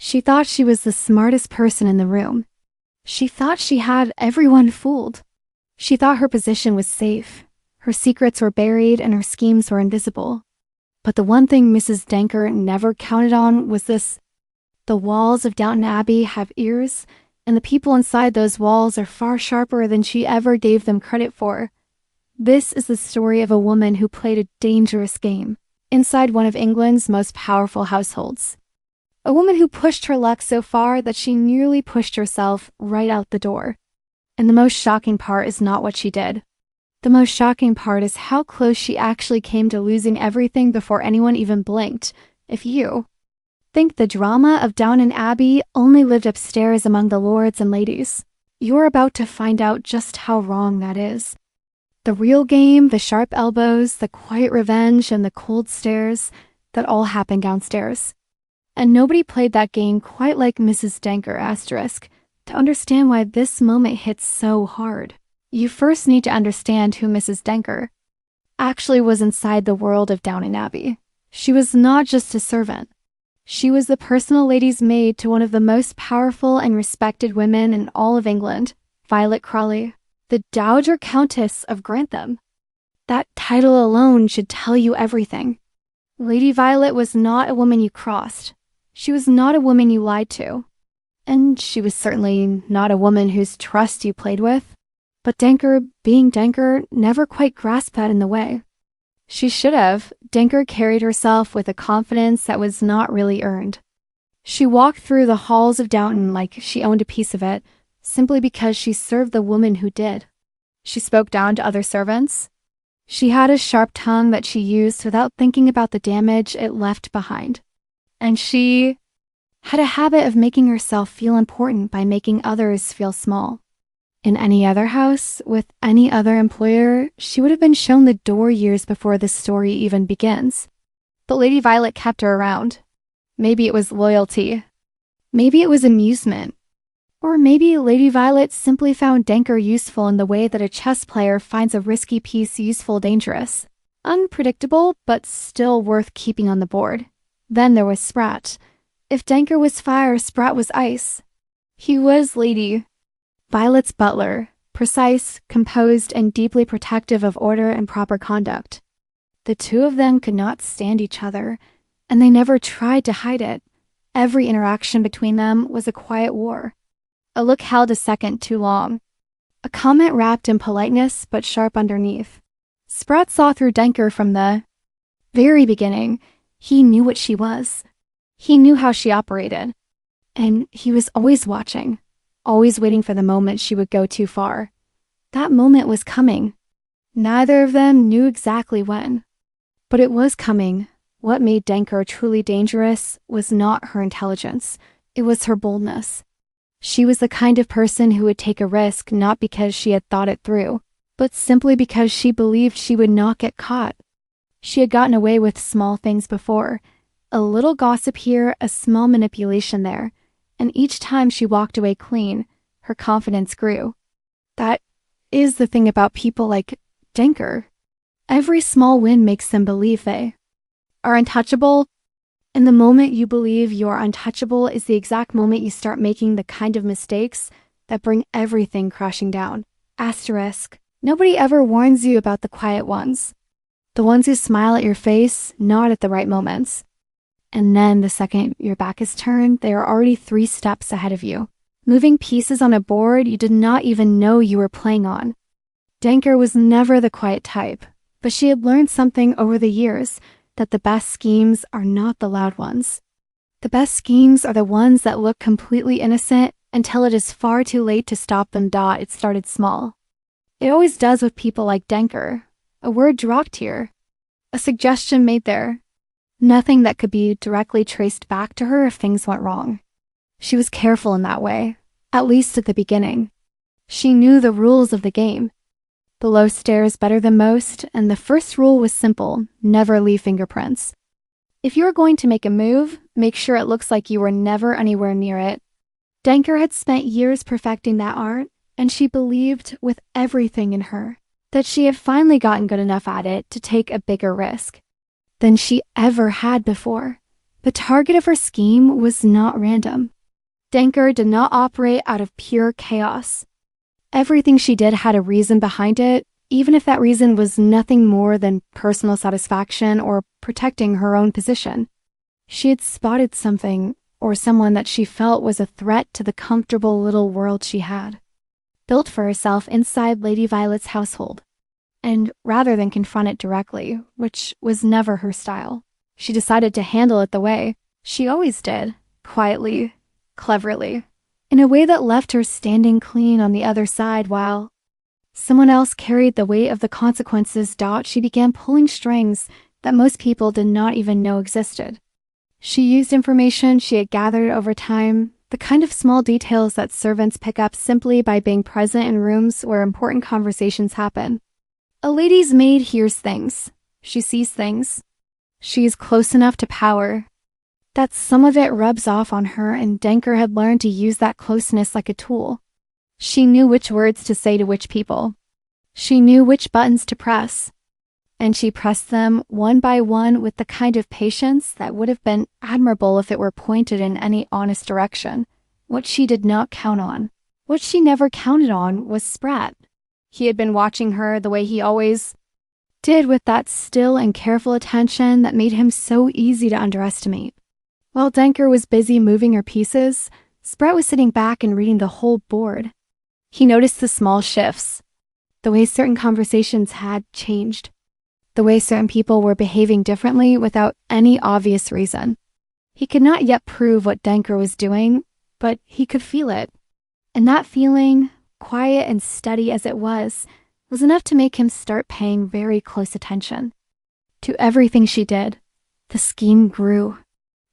She thought she was the smartest person in the room. She thought she had everyone fooled. She thought her position was safe. Her secrets were buried and her schemes were invisible. But the one thing Mrs. Danker never counted on was this. The walls of Downton Abbey have ears, and the people inside those walls are far sharper than she ever gave them credit for. This is the story of a woman who played a dangerous game inside one of England's most powerful households. A woman who pushed her luck so far that she nearly pushed herself right out the door. And the most shocking part is not what she did. The most shocking part is how close she actually came to losing everything before anyone even blinked. If you think the drama of Downton Abbey only lived upstairs among the lords and ladies, you're about to find out just how wrong that is. The real game, the sharp elbows, the quiet revenge, and the cold stares, that all happened downstairs. And nobody played that game quite like Mrs. Danker *. To understand why this moment hits so hard, you first need to understand who Mrs. Danker actually was inside the world of Downton Abbey. She was not just a servant. She was the personal lady's maid to one of the most powerful and respected women in all of England, Violet Crawley, the Dowager Countess of Grantham. That title alone should tell you everything. Lady Violet was not a woman you crossed. She was not a woman you lied to. And she was certainly not a woman whose trust you played with. But Danker, being Danker, never quite grasped that in the way. She should have. Danker carried herself with a confidence that was not really earned. She walked through the halls of Downton like she owned a piece of it, simply because she served the woman who did. She spoke down to other servants. She had a sharp tongue that she used without thinking about the damage it left behind. And she had a habit of making herself feel important by making others feel small. In any other house, with any other employer, she would have been shown the door years before the story even begins. But Lady Violet kept her around. Maybe it was loyalty. Maybe it was amusement. Or maybe Lady Violet simply found Danker useful in the way that a chess player finds a risky piece useful dangerous. Unpredictable, but still worth keeping on the board. Then there was Sprat. If Danker was fire, Sprat was ice. He was Lady Violet's butler, precise, composed, and deeply protective of order and proper conduct. The two of them could not stand each other, and they never tried to hide it. Every interaction between them was a quiet war. A look held a second too long. A comment wrapped in politeness but sharp underneath. Sprat saw through Danker from the very beginning. He knew what she was. He knew how she operated. And he was always watching. Always waiting for the moment she would go too far. That moment was coming. Neither of them knew exactly when. But it was coming. What made Danker truly dangerous was not her intelligence. It was her boldness. She was the kind of person who would take a risk not because she had thought it through, but simply because she believed she would not get caught. She had gotten away with small things before. A little gossip here, a small manipulation there. And each time she walked away clean, her confidence grew. That is the thing about people like Danker. Every small win makes them believe they are untouchable. And the moment you believe you are untouchable is the exact moment you start making the kind of mistakes that bring everything crashing down. Asterisk. Nobody ever warns you about the quiet ones. The ones who smile at your face, not at the right moments. And then the second your back is turned, they are already 3 steps ahead of you, moving pieces on a board you did not even know you were playing on. Danker was never the quiet type, but she had learned something over the years, that the best schemes are not the loud ones. The best schemes are the ones that look completely innocent until it is far too late to stop them. It started small. It always does with people like Danker. A word dropped here. A suggestion made there. Nothing that could be directly traced back to her if things went wrong. She was careful in that way, at least at the beginning. She knew the rules of the game. The low stairs better than most, and the first rule was simple: never leave fingerprints. If you are going to make a move, make sure it looks like you were never anywhere near it. Danker had spent years perfecting that art, and she believed with everything in her that she had finally gotten good enough at it to take a bigger risk than she ever had before. The target of her scheme was not random. Danker did not operate out of pure chaos. Everything she did had a reason behind it, even if that reason was nothing more than personal satisfaction or protecting her own position. She had spotted something or someone that she felt was a threat to the comfortable little world she had built for herself inside Lady Violet's household. And rather than confront it directly, which was never her style, she decided to handle it the way she always did, quietly, cleverly, in a way that left her standing clean on the other side while someone else carried the weight of the consequences. She began pulling strings that most people did not even know existed. She used information she had gathered over time, the kind of small details that servants pick up simply by being present in rooms where important conversations happen. A lady's maid hears things. She sees things. She is close enough to power that some of it rubs off on her, and Danker had learned to use that closeness like a tool. She knew which words to say to which people. She knew which buttons to press. And she pressed them one by one with the kind of patience that would have been admirable if it were pointed in any honest direction. What she did not count on, what she never counted on, was Sprat. He had been watching her the way he always did, with that still and careful attention that made him so easy to underestimate. While Danker was busy moving her pieces, Sprat was sitting back and reading the whole board. He noticed the small shifts, the way certain conversations had changed, the way certain people were behaving differently without any obvious reason. He could not yet prove what Danker was doing, but he could feel it. And that feeling, quiet and steady as it was enough to make him start paying very close attention to everything she did. The scheme grew.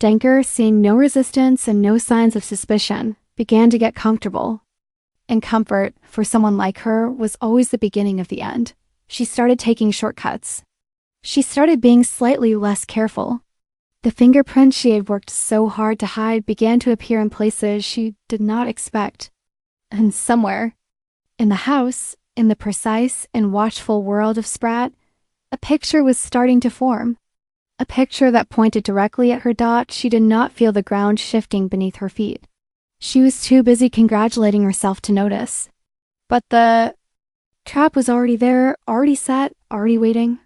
Danker, seeing no resistance and no signs of suspicion, began to get comfortable. And comfort, for someone like her, was always the beginning of the end. She started taking shortcuts. She started being slightly less careful. The fingerprints she had worked so hard to hide began to appear in places she did not expect. And somewhere, in the house, in the precise and watchful world of Sprat, a picture was starting to form. A picture that pointed directly at her. She did not feel the ground shifting beneath her feet. She was too busy congratulating herself to notice. But the trap was already there, already set, already waiting.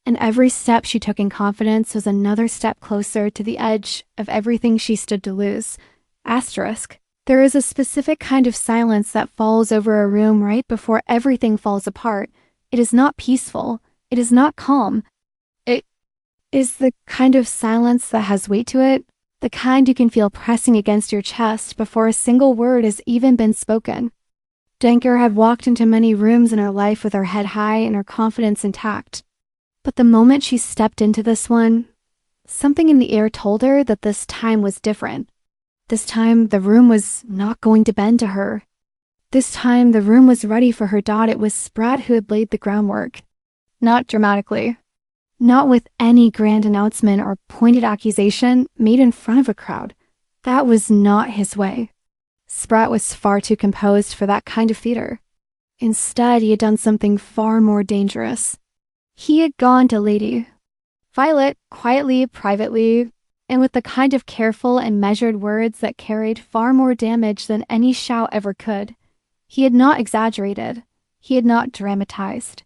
And every step she took in confidence was another step closer to the edge of everything she stood to lose. Asterisk. There is a specific kind of silence that falls over a room right before everything falls apart. It is not peaceful. It is not calm. It is the kind of silence that has weight to it, the kind you can feel pressing against your chest before a single word has even been spoken. Danker had walked into many rooms in her life with her head high and her confidence intact. But the moment she stepped into this one, something in the air told her that this time was different. This time, the room was not going to bend to her. This time, the room was ready for her. It was Sprat who had laid the groundwork. Not dramatically. Not with any grand announcement or pointed accusation made in front of a crowd. That was not his way. Sprat was far too composed for that kind of theater. Instead, he had done something far more dangerous. He had gone to Lady Violet quietly, privately, and with the kind of careful and measured words that carried far more damage than any shout ever could. He had not exaggerated. He had not dramatized.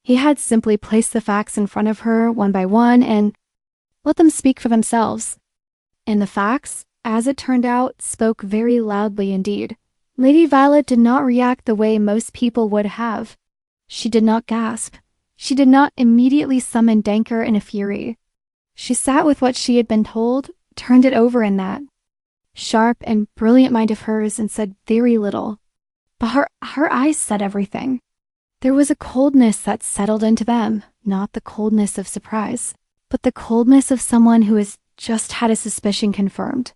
He had simply placed the facts in front of her one by one and let them speak for themselves. And the facts, as it turned out, spoke very loudly indeed. Lady Violet did not react the way most people would have. She did not gasp. She did not immediately summon Danker in a fury. She sat with what she had been told, turned it over in that sharp and brilliant mind of hers, and said very little. But her eyes said everything. There was a coldness that settled into them, not the coldness of surprise, but the coldness of someone who has just had a suspicion confirmed.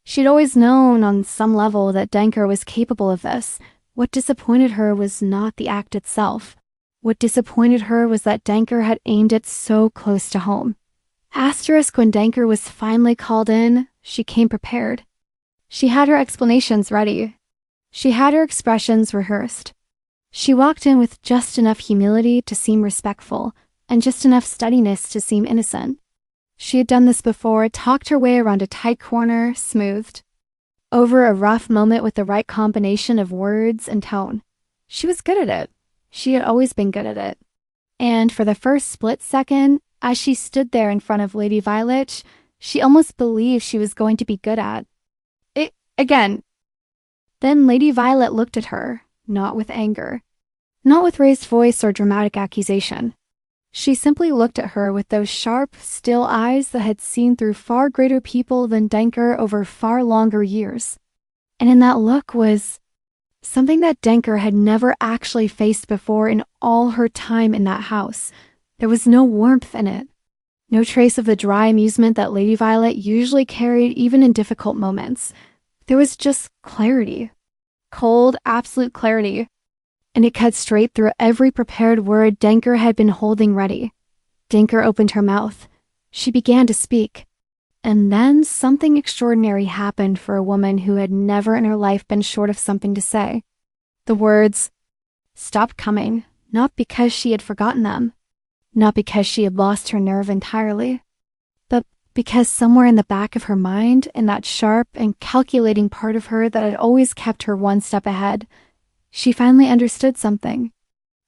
She'd always known on some level that Danker was capable of this. What disappointed her was not the act itself. What disappointed her was that Danker had aimed it so close to home. Asterisk, when Danker was finally called in, she came prepared. She had her explanations ready. She had her expressions rehearsed. She walked in with just enough humility to seem respectful, and just enough steadiness to seem innocent. She had done this before, talked her way around a tight corner, smoothed over a rough moment with the right combination of words and tone. She was good at it. She had always been good at it. And for the first split second, as she stood there in front of Lady Violet, she almost believed she was going to be good at it again. Then Lady Violet looked at her, not with anger, not with raised voice or dramatic accusation. She simply looked at her with those sharp, still eyes that had seen through far greater people than Danker over far longer years. And in that look was something that Danker had never actually faced before in all her time in that house. There was no warmth in it. No trace of the dry amusement that Lady Violet usually carried even in difficult moments. There was just clarity. Cold, absolute clarity. And it cut straight through every prepared word Danker had been holding ready. Danker opened her mouth. She began to speak. And then something extraordinary happened for a woman who had never in her life been short of something to say. The words stopped coming, not because she had forgotten them, not because she had lost her nerve entirely, but because somewhere in the back of her mind, in that sharp and calculating part of her that had always kept her one step ahead, she finally understood something.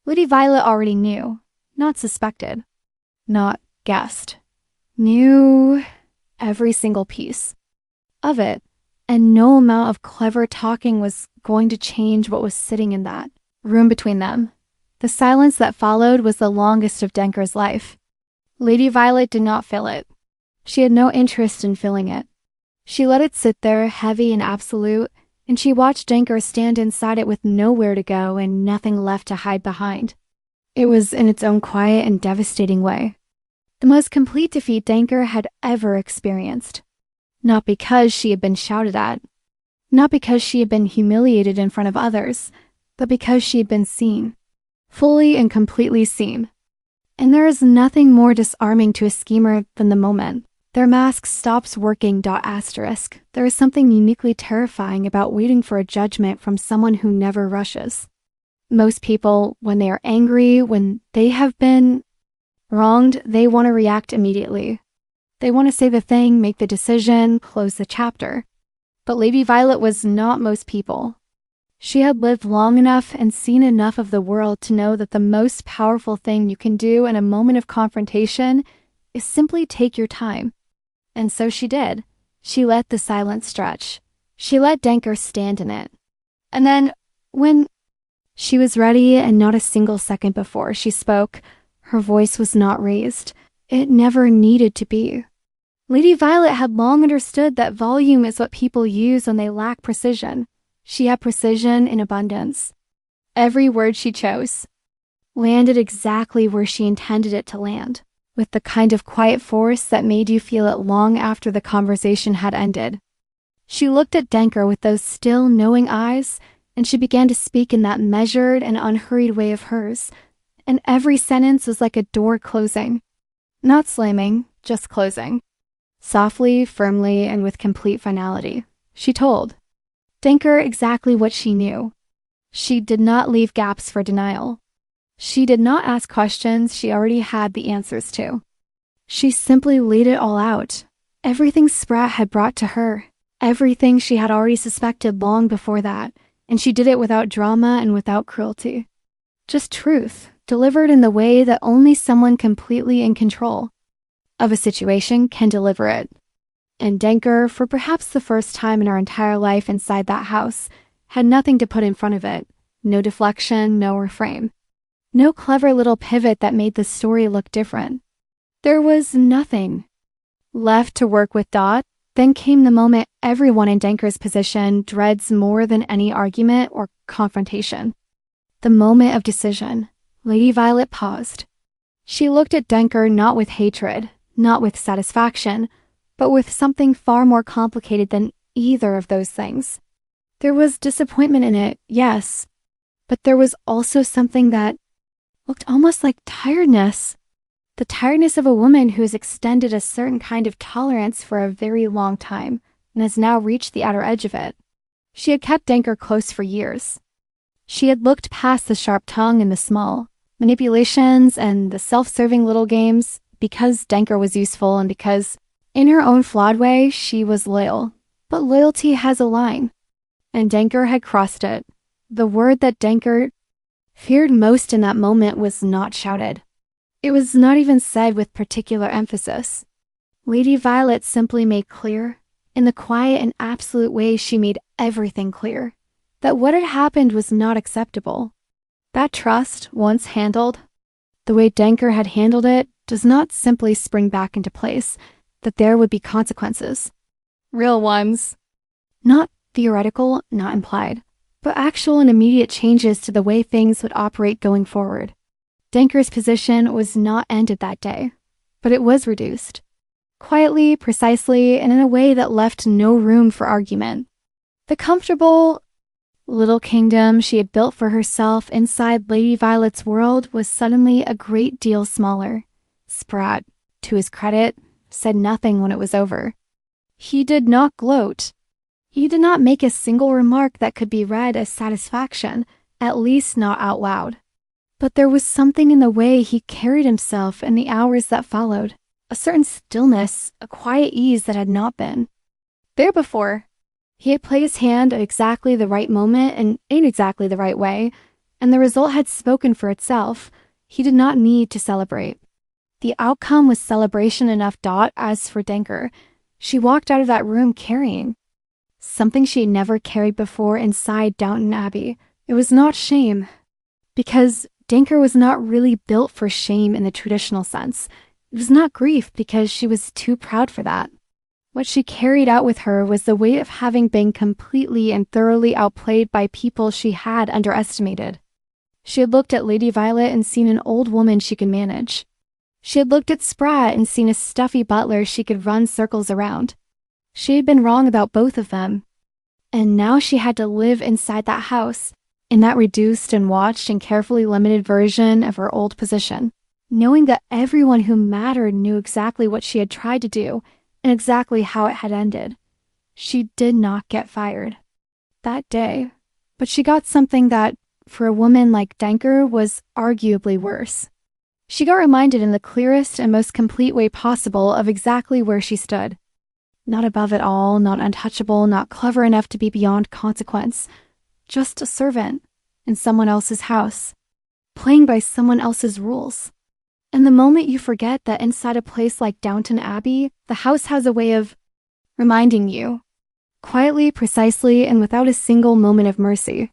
Lady Violet already knew, not suspected, not guessed. Knew every single piece of it, and no amount of clever talking was going to change what was sitting in that room between them. The silence that followed was the longest of Denker's life. Lady Violet did not fill it. She had no interest in filling it. She let it sit there, heavy and absolute, and she watched Danker stand inside it with nowhere to go and nothing left to hide behind. It was in its own quiet and devastating way the most complete defeat Danker had ever experienced. Not because she had been shouted at, not because she had been humiliated in front of others, but because she had been seen, fully and completely seen. And there is nothing more disarming to a schemer than the moment their mask stops working. Asterisk. There is something uniquely terrifying about waiting for a judgment from someone who never rushes. Most people, when they are angry, when they have been wronged, they want to react immediately. They want to say the thing, make the decision, close the chapter. But Lady Violet was not most people. She had lived long enough and seen enough of the world to know that the most powerful thing you can do in a moment of confrontation is simply take your time. And so she did. She let the silence stretch. She let Danker stand in it. And then, when she was ready and not a single second before she spoke, her voice was not raised. It never needed to be. Lady Violet had long understood that volume is what people use when they lack precision. She had precision in abundance. Every word she chose landed exactly where she intended it to land, with the kind of quiet force that made you feel it long after the conversation had ended. She looked at Danker with those still, knowing eyes, and she began to speak in that measured and unhurried way of hers, and every sentence was like a door closing. Not slamming, just closing. Softly, firmly, and with complete finality. She told Danker exactly what she knew. She did not leave gaps for denial. She did not ask questions she already had the answers to. She simply laid it all out. Everything Spratt had brought to her. Everything she had already suspected long before that. And she did it without drama and without cruelty. Just truth, delivered in the way that only someone completely in control of a situation can deliver it. And Danker, for perhaps the first time in her entire life inside that house, had nothing to put in front of it. No deflection, no reframe. No clever little pivot that made the story look different. There was nothing left to work with. Then came the moment everyone in Danker's position dreads more than any argument or confrontation. The moment of decision. Lady Violet paused. She looked at Danker not with hatred, not with satisfaction, but with something far more complicated than either of those things. There was disappointment in it, yes, but there was also something that looked almost like tiredness. The tiredness of a woman who has extended a certain kind of tolerance for a very long time and has now reached the outer edge of it. She had kept Danker close for years. She had looked past the sharp tongue and the small manipulations and the self-serving little games because Denker was useful and because, in her own flawed way, she was loyal. But loyalty has a line, and Danker had crossed it. The word that Danker feared most in that moment was not shouted. It was not even said with particular emphasis. Lady Violet simply made clear, in the quiet and absolute way she made everything clear, that what had happened was not acceptable. That trust, once handled, the way Danker had handled it, does not simply spring back into place, that there would be consequences. Real ones. Not theoretical, not implied, but actual and immediate changes to the way things would operate going forward. Danker's position was not ended that day, but it was reduced. Quietly, precisely, and in a way that left no room for argument. The comfortable little kingdom she had built for herself inside Lady Violet's world was suddenly a great deal smaller. Spratt, to his credit, said nothing when it was over. He did not gloat. He did not make a single remark that could be read as satisfaction, at least not out loud. But there was something in the way he carried himself in the hours that followed, a certain stillness, a quiet ease that had not been there before. He had played his hand at exactly the right moment and in exactly the right way, and the result had spoken for itself. He did not need to celebrate. The outcome was celebration enough. As for Danker, she walked out of that room carrying something she had never carried before inside Downton Abbey. It was not shame, because Danker was not really built for shame in the traditional sense. It was not grief, because she was too proud for that. What she carried out with her was the weight of having been completely and thoroughly outplayed by people she had underestimated. She had looked at Lady Violet and seen an old woman she could manage. She had looked at Spratt and seen a stuffy butler she could run circles around. She had been wrong about both of them. And now she had to live inside that house, in that reduced and watched and carefully limited version of her old position, knowing that everyone who mattered knew exactly what she had tried to do and exactly how it had ended. She did not get fired that day, but she got something that, for a woman like Danker, was arguably worse. She got reminded in the clearest and most complete way possible of exactly where she stood. Not above it all, not untouchable, not clever enough to be beyond consequence. Just a servant in someone else's house, playing by someone else's rules. And the moment you forget that inside a place like Downton Abbey, the house has a way of reminding you, quietly, precisely, and without a single moment of mercy,